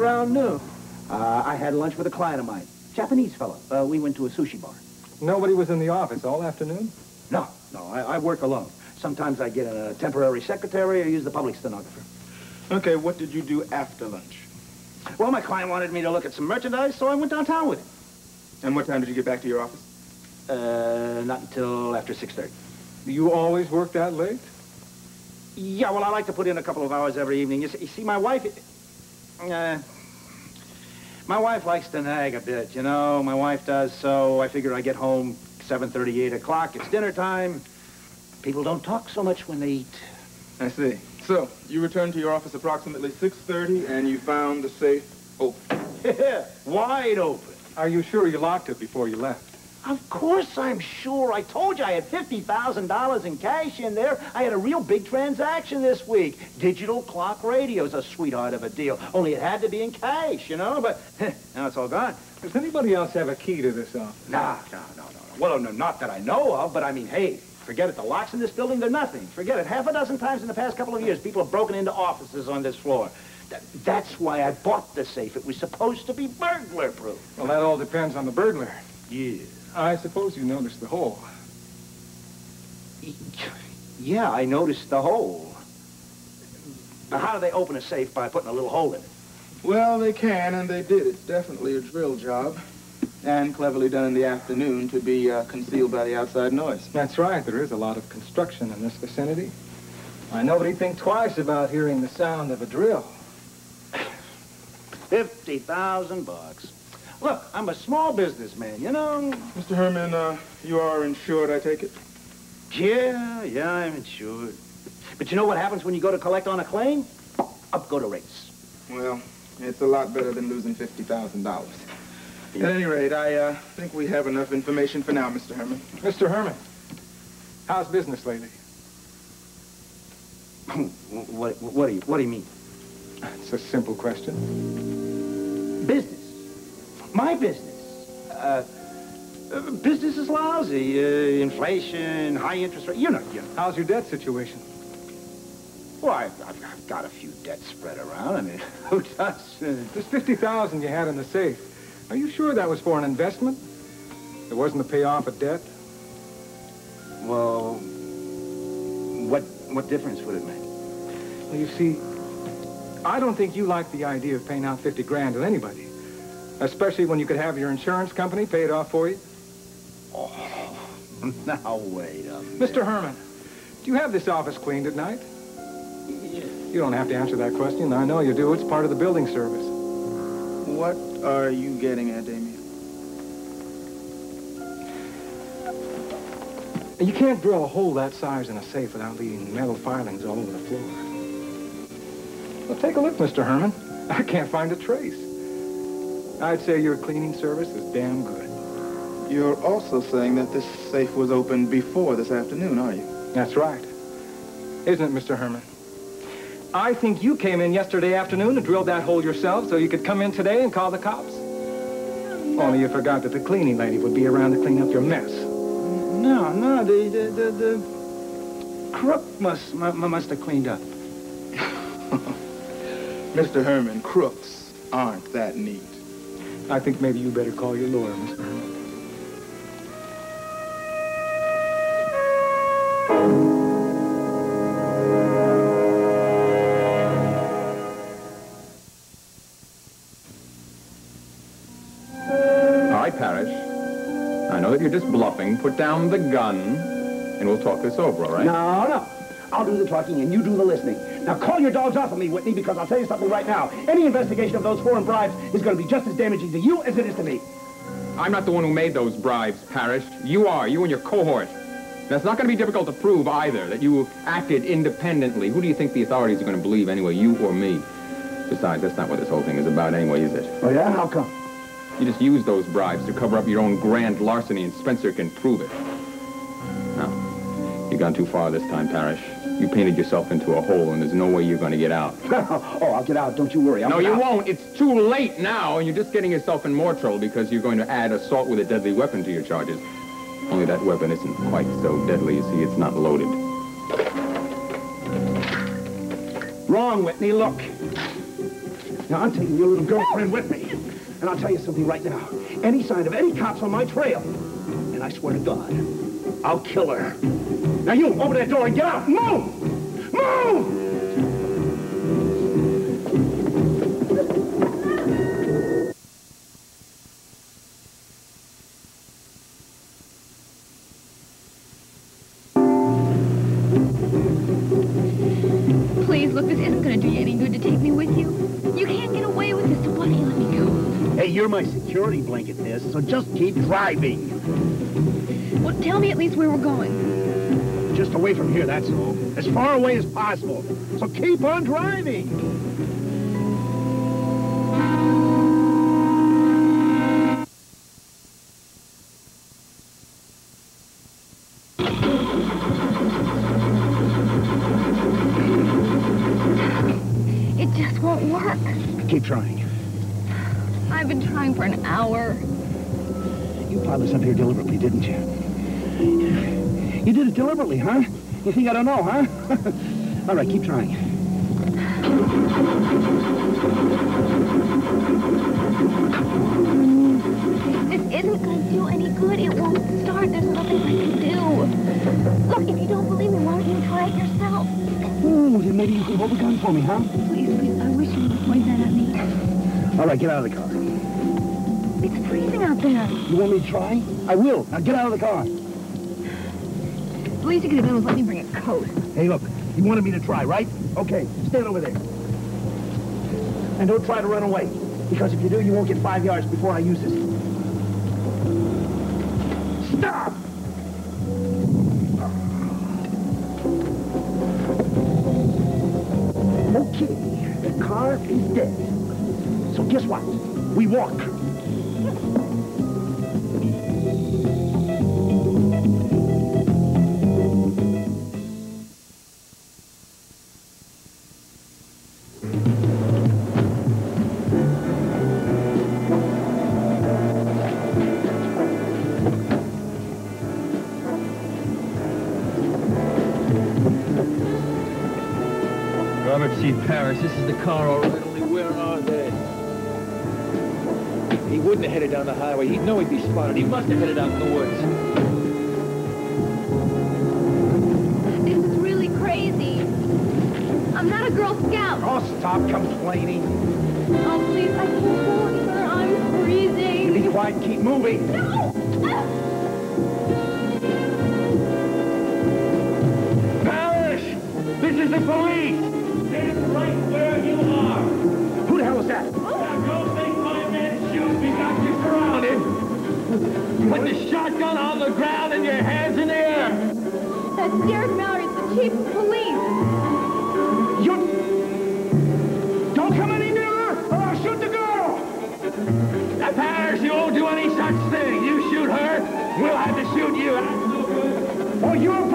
around noon? I had lunch with a client of mine. Japanese fellow. We went to a sushi bar. Nobody was in the office all afternoon? No, I work alone. Sometimes I get a temporary secretary or use the public stenographer. Okay, what did you do after lunch? Well, my client wanted me to look at some merchandise, so I went downtown with him. And what time did you get back to your office? Not until after 6:30. You always work that late? Yeah, well, I like to put in a couple of hours every evening. You see, my wife likes to nag a bit, you know. My wife does, so I figure I get home 7:30, 8 o'clock. It's dinner time. People don't talk so much when they eat. I see. So, you returned to your office approximately 6:30, and you found the safe open. Yeah, wide open. Are you sure you locked it before you left? Of course I'm sure. I told you I had $50,000 in cash in there. I had a real big transaction this week. Digital clock radio's a sweetheart of a deal. Only it had to be in cash, you know, but now it's all gone. Does anybody else have a key to this office? No. Well, no, not that I know of, but I mean, hey, forget it. The locks in this building, they're nothing. Forget it. Half a dozen times in the past couple of years, people have broken into offices on this floor. That's why I bought the safe. It was supposed to be burglar-proof. Well, that all depends on the burglar. Yeah. I suppose you noticed the hole. Yeah, I noticed the hole. Now, how do they open a safe by putting a little hole in it? Well, they can, and they did. It's definitely a drill job. And cleverly done in the afternoon to be concealed by the outside noise. That's right. There is a lot of construction in this vicinity. Why, nobody think twice about hearing the sound of a drill. $50,000. Look, I'm a small businessman, you know. Mr. Herman, you are insured, I take it? Yeah, I'm insured. But you know what happens when you go to collect on a claim? Up go the rates. Well, it's a lot better than losing $50,000. At any rate, I think we have enough information for now, Mr. Herman. Mr. Herman, how's business lately? What do you mean? It's a simple question. Business. My business. Business is lousy. Inflation, high interest rate. You know. How's your debt situation? Well, I've got a few debts spread around. I mean, who does? This $50,000 you had in the safe, are you sure that was for an investment? It wasn't to pay off a debt? Well, what difference would it make? Well, you see, I don't think you like the idea of paying out 50 grand to anybody. Especially when you could have your insurance company pay it off for you. Oh, now wait a minute. Mr. Herman, do you have this office cleaned at night? Yeah. You don't have to answer that question. I know you do. It's part of the building service. What are you getting at, Damien? You can't drill a hole that size in a safe without leaving metal filings all over the floor. Well, take a look, Mr. Herman. I can't find a trace. I'd say your cleaning service is damn good. You're also saying that this safe was opened before this afternoon, are you? That's right. Isn't it, Mr. Herman? I think you came in yesterday afternoon and drilled that hole yourself so you could come in today and call the cops. Only you forgot that the cleaning lady would be around to clean up your mess. No, the crook must have cleaned up. Mr. Herman, crooks aren't that neat. I think maybe you better call your lawyer, Mr. Herman. All right, Parrish. I know that you're just bluffing. Put down the gun, and we'll talk this over, all right? No. I'll do the talking and you do the listening. Now call your dogs off of me, Whitney, because I'll tell you something right now. Any investigation of those foreign bribes is going to be just as damaging to you as it is to me. I'm not the one who made those bribes, Parrish. You are. You and your cohort. That's not going to be difficult to prove either, that you acted independently. Who do you think the authorities are going to believe anyway, you or me? Besides, that's not what this whole thing is about anyway, is it? Oh, yeah? How come? You just used those bribes to cover up your own grand larceny, and Spencer can prove it. No, you've gone too far this time, Parrish. You painted yourself into a hole, and there's no way you're going to get out. Oh, I'll get out. Don't you worry. No, you won't. It's too late now, and you're just getting yourself in more trouble because you're going to add assault with a deadly weapon to your charges. Only that weapon isn't quite so deadly. You see, it's not loaded. Wrong, Whitney. Look. Now, I'm taking your little girlfriend with me. And I'll tell you something right now. Any sign of any cops on my trail, and I swear to God, I'll kill her. Now, you, open that door and get out. Move! Move! Please, look, this isn't going to do you any good to take me with you. You can't get away with this, so why don't you let me go? Hey, you're my security blanket, miss, so just keep driving. Well, tell me at least where we're going. Just away from here, that's all. As far away as possible. So keep on driving. It just won't work. Keep trying. I've been trying for an hour. You piled us up here deliberately, didn't you? You did it deliberately, huh? You think I don't know, huh? All right, keep trying. This isn't going to do any good. It won't start. There's nothing I can do. Look, if you don't believe me, why don't you try it yourself? Ooh, then maybe you can hold the gun for me, huh? Please, please, I wish you would point that at me. All right, get out of the car. It's freezing out there. You want me to try? I will. Now get out of the car. The least you could have done was let me bring a coat. Hey, look, you wanted me to try, right? Okay, stand over there. And don't try to run away, because if you do, you won't get 5 yards before I use this. Stop! Okay, the car is dead. So guess what? We walk. Robert C. Parrish, this is the car, all right, only where are they? He wouldn't have headed down the highway. He'd know he'd be spotted. He must have headed out in the woods. This is really crazy. I'm not a Girl Scout. Oh, stop complaining. Oh, please, I can't go any further. I'm freezing. You be quiet and keep moving. No! Parrish! This is the police! Stand right where you are. Who the hell is that? Now don't make my men shoot. We got you surrounded. Put the shotgun on the ground and your hands in the air. That's Derek Mallory, the chief of police. Don't come any nearer, or I'll shoot the girl! Now, Parrish, you won't do any such thing. You shoot her, we'll have to shoot you. That's no good. Oh, you're a